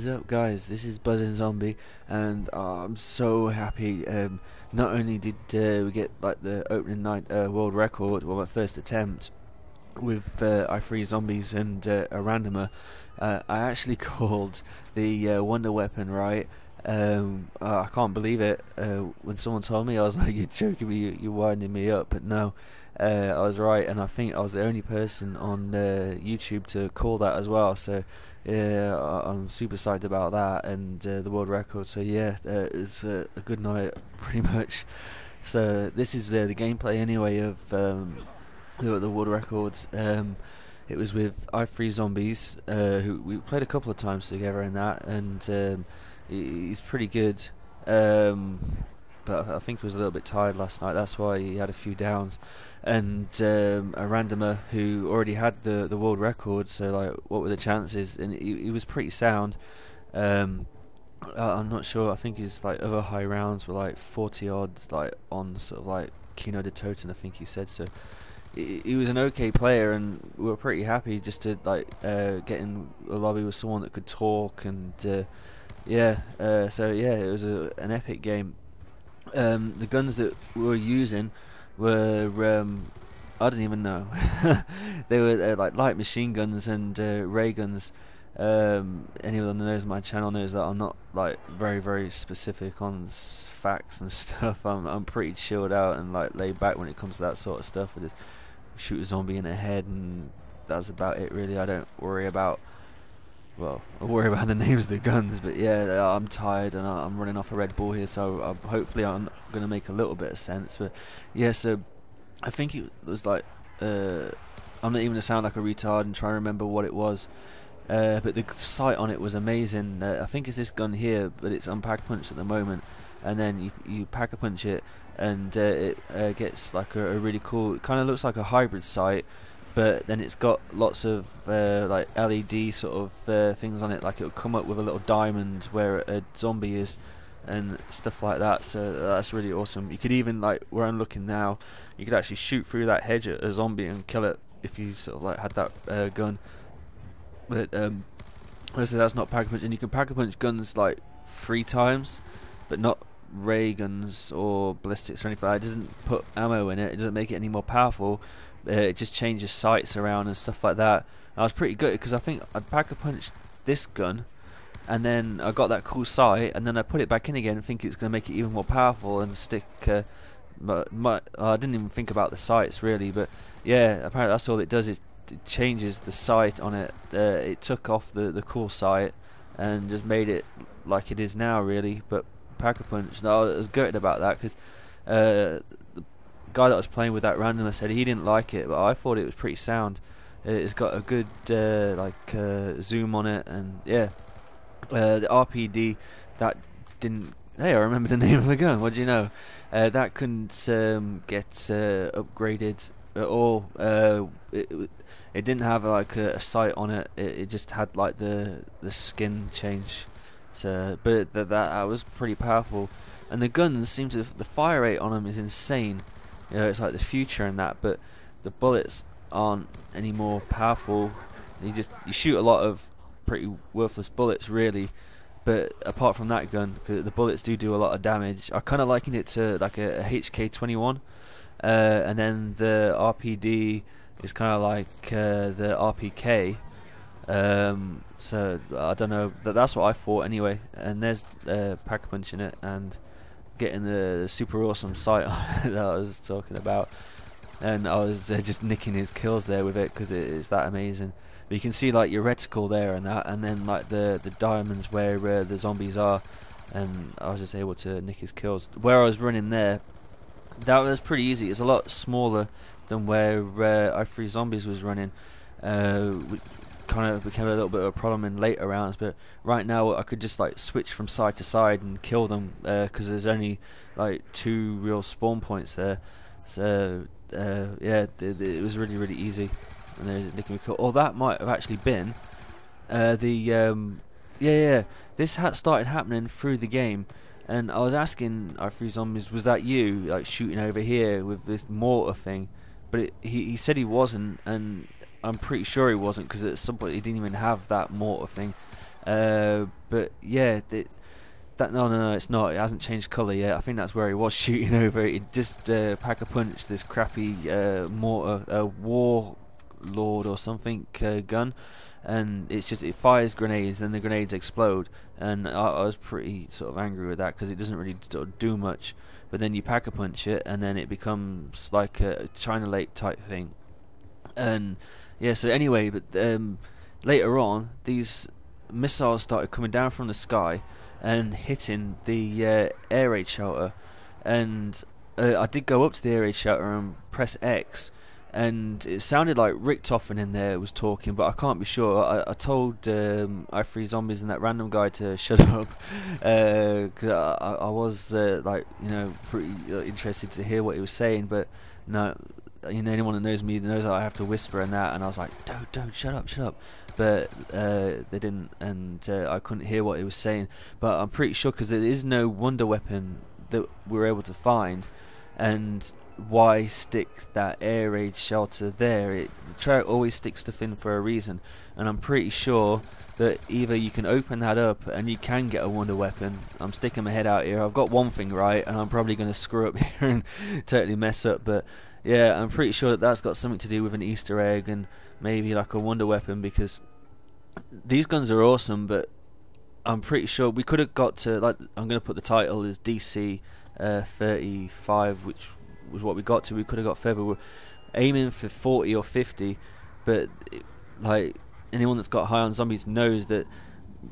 is up, guys? This is Buzzin' Zombie, and I'm so happy. Not only did we get like the opening night world record, well, my first attempt with I Free Zombies and a randomer, I actually called the wonder weapon right. I can't believe it. When someone told me, I was like, "You're joking me? You're winding me up." But no, I was right, and I think I was the only person on YouTube to call that as well. So yeah, I'm super psyched about that and the world record. So yeah, it's a good night, pretty much. So this is the gameplay anyway of the world records. It was with I Free Zombies, who we played a couple of times together in that, and he's pretty good. But I think he was a little bit tired last night. That's why he had a few downs. And a randomer who already had the world record. So like, what were the chances? And he was pretty sound. I'm not sure. I think his like other high rounds were like 40 odd, like on sort of like Kino de Toten, I think he said. So he was an okay player, and we were pretty happy just to like get in a lobby with someone that could talk. And yeah, so yeah, it was an epic game. The guns that we were using were I don't even know. They were like light machine guns and ray guns. Anyone that knows my channel knows that I'm not like very specific on facts and stuff. I'm pretty chilled out and like laid back when it comes to that sort of stuff. I just shoot a zombie in the head, and that's about it really. I don't worry about. Well, I worry about the names of the guns, but yeah, I'm tired and I'm running off a Red Bull here, so hopefully I'm going to make a little bit of sense. But yeah, so I think it was like, I'm not even going to sound like a retard and try and remember what it was, but the sight on it was amazing. I think it's this gun here, but it's on pack punch at the moment, and then you pack a punch it, and it gets like a really cool, it kind of looks like a hybrid sight. But then it's got lots of like LED sort of things on it, like it'll come up with a little diamond where a zombie is and stuff like that. So that's really awesome. You could even, like where I'm looking now, you could actually shoot through that hedge at a zombie and kill it if you sort of like had that gun. But so that's not pack a punch, and you can pack a punch guns like 3 times, but not ray guns or ballistics or anything like that. It doesn't put ammo in it. It doesn't make it any more powerful. It just changes sights around and stuff like that. And I was pretty good because I think I'd pack a punch this gun, and then I got that cool sight, and then I put it back in again and think it's going to make it even more powerful and stick. I didn't even think about the sights really, but yeah, apparently that's all it does. It changes the sight on it. It took off the cool sight and just made it like it is now really. But pack a punch, no, I was gutted about that because guy that I was playing with that randomer said he didn't like it, but I thought it was pretty sound. It's got a good zoom on it, and yeah, the RPD that didn't. Hey, I remember the name of the gun. What do you know? That couldn't get upgraded at all. It didn't have like a sight on it. It just had like the skin change. So, but that was pretty powerful, and the guns seem to, the fire rate on them is insane. You know, it's like the future and that, but the bullets aren't any more powerful. You shoot a lot of pretty worthless bullets really, but apart from that gun, 'cause the bullets do a lot of damage. I kind of liken it to like a HK-21, and then the RPD is kind of like the RPK. So I don't know, that's what I thought anyway. And there's pack a punch in it, and getting the super awesome sight on it that I was talking about, and I was just nicking his kills there with it because it's that amazing. But you can see like your reticle there and that, and then like the diamonds where the zombies are, and I was just able to nick his kills. Where I was running there, that was pretty easy. It's a lot smaller than where I Free Zombies was running. Kind of became a little bit of a problem in later rounds, but right now I could just like switch from side to side and kill them because there's only like 2 real spawn points there. So yeah, it was really easy. And there's nicking me kill. Oh, that might have actually been this started happening through the game, and I was asking I Free Zombies, was that you like shooting over here with this mortar thing? But he said he wasn't, and I'm pretty sure he wasn't, because at some point he didn't even have that mortar thing. But yeah, that no, it's not. It hasn't changed colour yet. I think that's where he was shooting over. It just pack-a-punch this crappy mortar, warlord or something gun, and it fires grenades, then the grenades explode, and I was pretty sort of angry with that because it doesn't really sort of do much. But then you pack-a-punch it, and then it becomes like a China Lake type thing. And yeah, so anyway, but later on, these missiles started coming down from the sky and hitting the air raid shelter, and I did go up to the air raid shelter and press X, and it sounded like Richtofen in there was talking, but I can't be sure. I told i3 Zombies and that random guy to shut up, because I was like, you know, pretty interested to hear what he was saying, but no, you know, anyone that knows me knows that I have to whisper and that, and I was like, don't shut up, but they didn't, and I couldn't hear what he was saying. But I'm pretty sure, because there is no wonder weapon that we were able to find, and why stick that air raid shelter there? The Treyarch always sticks stuff in for a reason, and I'm pretty sure that either you can open that up and you can get a wonder weapon. I'm sticking my head out here. I've got one thing right, and I'm probably going to screw up here and totally mess up, but yeah, I'm pretty sure that that's got something to do with an Easter egg and maybe like a wonder weapon, because these guns are awesome, but I'm pretty sure we could have got to, like, I'm going to put the title as DC 35, which was what we got to. We could have got further. We're aiming for 40 or 50, but like, anyone that's got high on zombies knows that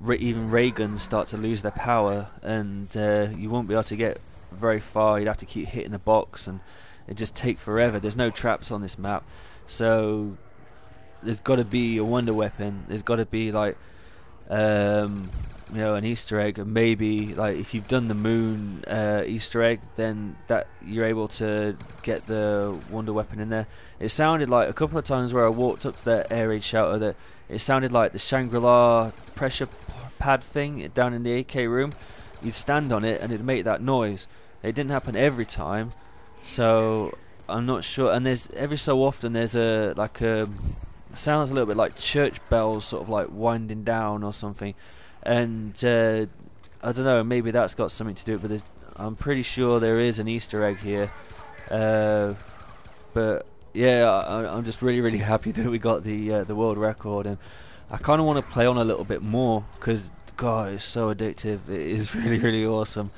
even ray guns start to lose their power, and you won't be able to get very far. You'd have to keep hitting the box, and it just take forever. There's no traps on this map, so there's got to be a wonder weapon. There's got to be like you know, an Easter egg, and maybe like if you've done the moon Easter egg, then that you're able to get the wonder weapon in there. It sounded like a couple of times where I walked up to that air raid shelter that it sounded like the Shangri-La pressure pad thing down in the AK room. You'd stand on it and it'd make that noise. It didn't happen every time, so I'm not sure. And there's every so often there's a like a sounds a little bit like church bells sort of like winding down or something, and I don't know, maybe that's got something to do with it, but I'm pretty sure there is an Easter egg here, but yeah, I'm just really happy that we got the world record, and I kind of want to play on a little bit more because God, it's so addictive. It is really awesome.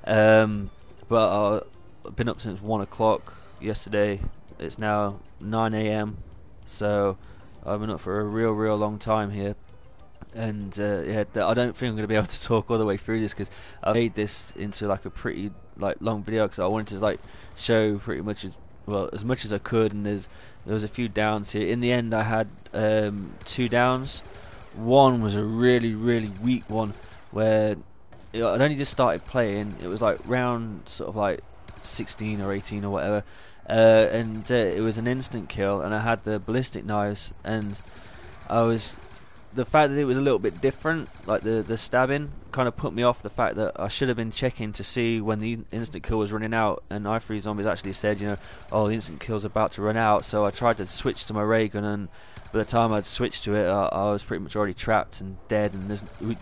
But I've been up since 1 o'clock yesterday. It's now 9 AM, so I've been up for a real long time here, and yeah, I don't think I'm going to be able to talk all the way through this because I made this into like a pretty like long video because I wanted to like show pretty much as much as I could, and there was a few downs here. In the end, I had 2 downs. One was a really weak one where I'd only just started playing. It was like round sort of like 16 or 18 or whatever, and it was an instant kill, and I had the ballistic knives, and the fact that it was a little bit different, like the stabbing, kind of put me off the fact that I should have been checking to see when the instant kill was running out, and i3 Zombies actually said, you know, oh, the instant kill's about to run out, so I tried to switch to my ray gun, and by the time I'd switched to it, I was pretty much already trapped and dead, and we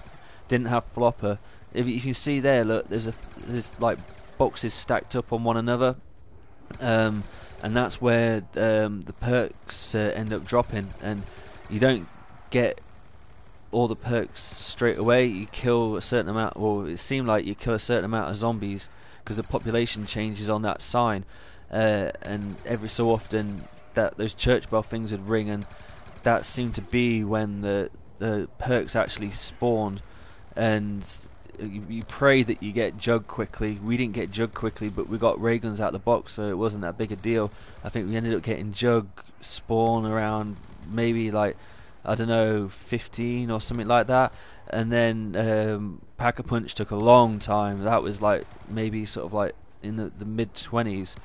didn't have flopper. If you see there, look, there's like boxes stacked up on one another, and that's where the perks end up dropping, and you don't get all the perks straight away. You kill a certain amount, well, it seemed like you kill a certain amount of zombies because the population changes on that sign, and every so often those church bell things would ring, and that seemed to be when the perks actually spawned, and you pray that you get jug quickly. We didn't get jug quickly, but we got ray guns out of the box, so it wasn't that big a deal. I think we ended up getting jug spawn around maybe like, I don't know, 15 or something like that, and then Pack-a-Punch took a long time. That was like maybe sort of like in the mid-20s.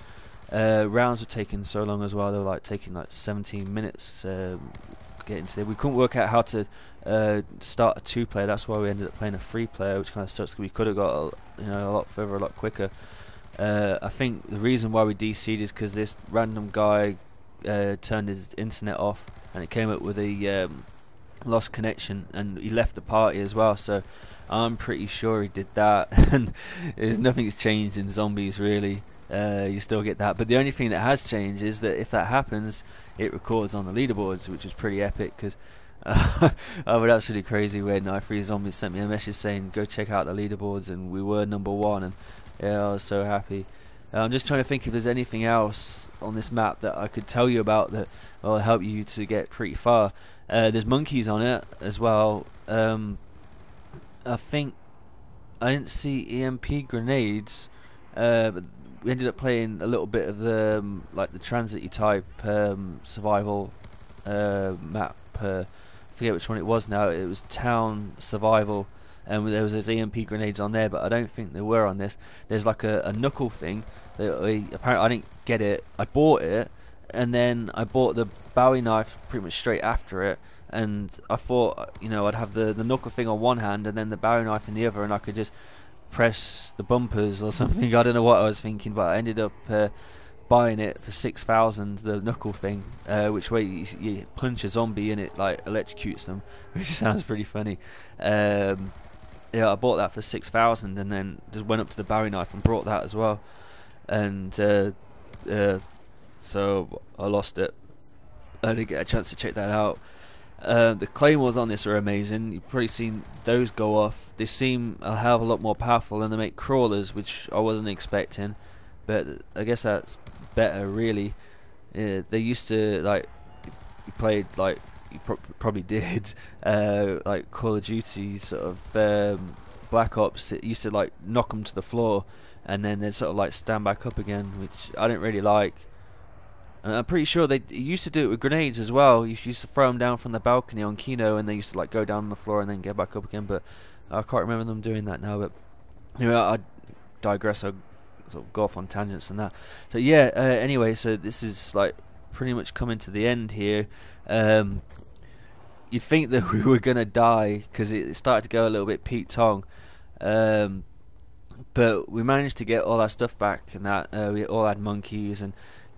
Rounds were taking so long as well. They were like taking like 17 minutes getting to there. We couldn't work out how to start a 2-player. That's why we ended up playing a 3-player, which kind of sucks because we could have got a lot further, a lot quicker. I think the reason why we DC'd is because this random guy turned his internet off, and it came up with a lost connection, and he left the party as well. So I'm pretty sure he did that, and nothing's changed in zombies really. You still get that, but the only thing that has changed is that if that happens, it records on the leaderboards, which is pretty epic. Because I was absolutely crazy when iFreeZombies sent me a message saying go check out the leaderboards, and we were #1, and yeah, I was so happy. I'm just trying to think if there's anything else on this map that I could tell you about that will help you to get pretty far. There's monkeys on it as well. I think I didn't see EMP grenades, but we ended up playing a little bit of the like the transity type survival map. I forget which one it was now. It was town survival, and there was those EMP grenades on there, but I don't think there were on this. There's like a knuckle thing that apparently I didn't get it. I bought it, and then I bought the Bowie knife pretty much straight after it. And I thought, you know, I'd have the knuckle thing on one hand and then the Bowie knife in the other, and I could just press the bumpers or something. I don't know what I was thinking, but I ended up buying it for 6,000, the knuckle thing, which way you punch a zombie and it like electrocutes them, which sounds pretty funny. Yeah, I bought that for 6,000, and then just went up to the Bowie knife and brought that as well, and so I lost it. I didn't get a chance to check that out. The claymores on this are amazing. You've probably seen those go off. They seem a hell of a lot more powerful, and they make crawlers, which I wasn't expecting, but I guess that's better really. They used to, like, you played, like you probably did, like Call of Duty sort of Black Ops. It used to like knock them to the floor and then they'd sort of like stand back up again, which I didn't really like. And I'm pretty sure they used to do it with grenades as well. You used to throw them down from the balcony on Kino, and they used to like go down on the floor and then get back up again. But I can't remember them doing that now. But anyway, I digress. I sort of go off on tangents and that. So yeah. Anyway, so this is like pretty much coming to the end here. You'd think that we were gonna die because it started to go a little bit Pete Tong. But we managed to get all our stuff back, and that we all had monkeys, and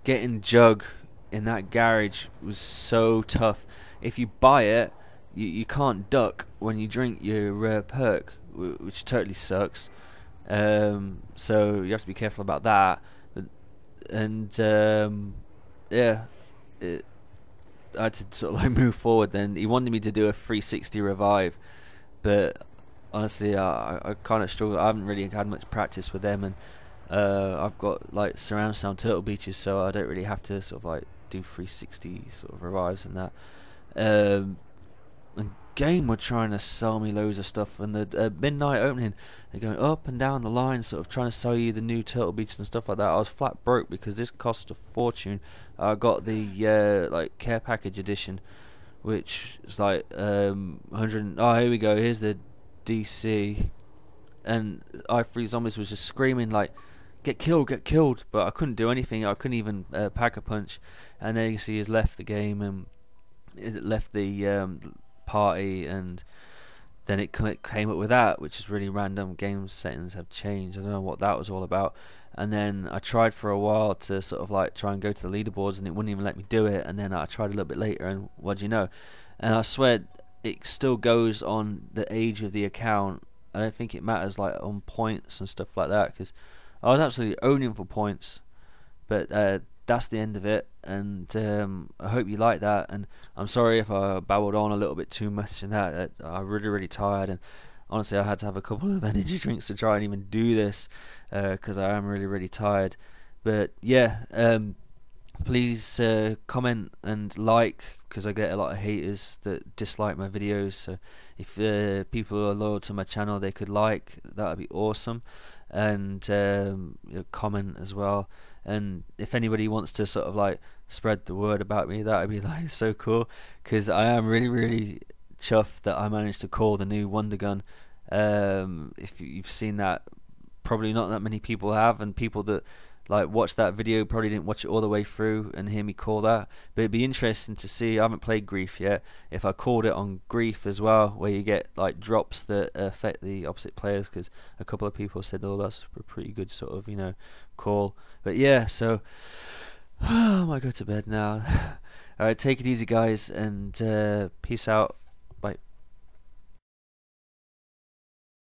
getting Jug in that garage was so tough. If you buy it, you can't duck when you drink your perk, which totally sucks. So you have to be careful about that. And yeah, I had to sort of like move forward. Then he wanted me to do a 360 revive, but honestly, I kind of struggle. I haven't really had much practice with them, and I've got like surround sound turtle beaches, so I don't really have to sort of like do 360 sort of revives and that. And Game were trying to sell me loads of stuff, and the midnight opening, they're going up and down the line, sort of trying to sell you the new turtle beaches and stuff like that. I was flat broke because this cost a fortune. I got the like care package edition, which is like 100. Oh, here we go. Here's the DC, and iFreeZombies was just screaming like, get killed, but I couldn't do anything. I couldn't even pack a punch. And then you see he's left the game, and it left the party, and then it came up with that, which is really random. Game settings have changed. I don't know what that was all about. And then I tried for a while to sort of like try and go to the leaderboards, and it wouldn't even let me do it. And then I tried a little bit later, and what do you know? And I swear it still goes on the age of the account. I don't think it matters like on points and stuff like that, because I was absolutely owning for points. But that's the end of it, and I hope you like that. And I'm sorry if I babbled on a little bit too much and that. I'm really tired, and honestly I had to have a couple of energy drinks to try and even do this, because I am really tired. But yeah, please comment and like, because I get a lot of haters that dislike my videos. So if people are loyal to my channel, they could like, that would be awesome. And comment as well. And if anybody wants to sort of like spread the word about me, that would be like so cool, because I am really chuffed that I managed to call the new Wonder Gun. If you've seen that, probably not that many people have, and people that like watched that video probably didn't watch it all the way through and hear me call that. But it'd be interesting to see. I haven't played Grief yet. If I called it on Grief as well, where you get like drops that affect the opposite players, because a couple of people said, oh, that's a pretty good sort of, you know, call. But yeah, so I might go to bed now. Alright, take it easy guys, and peace out.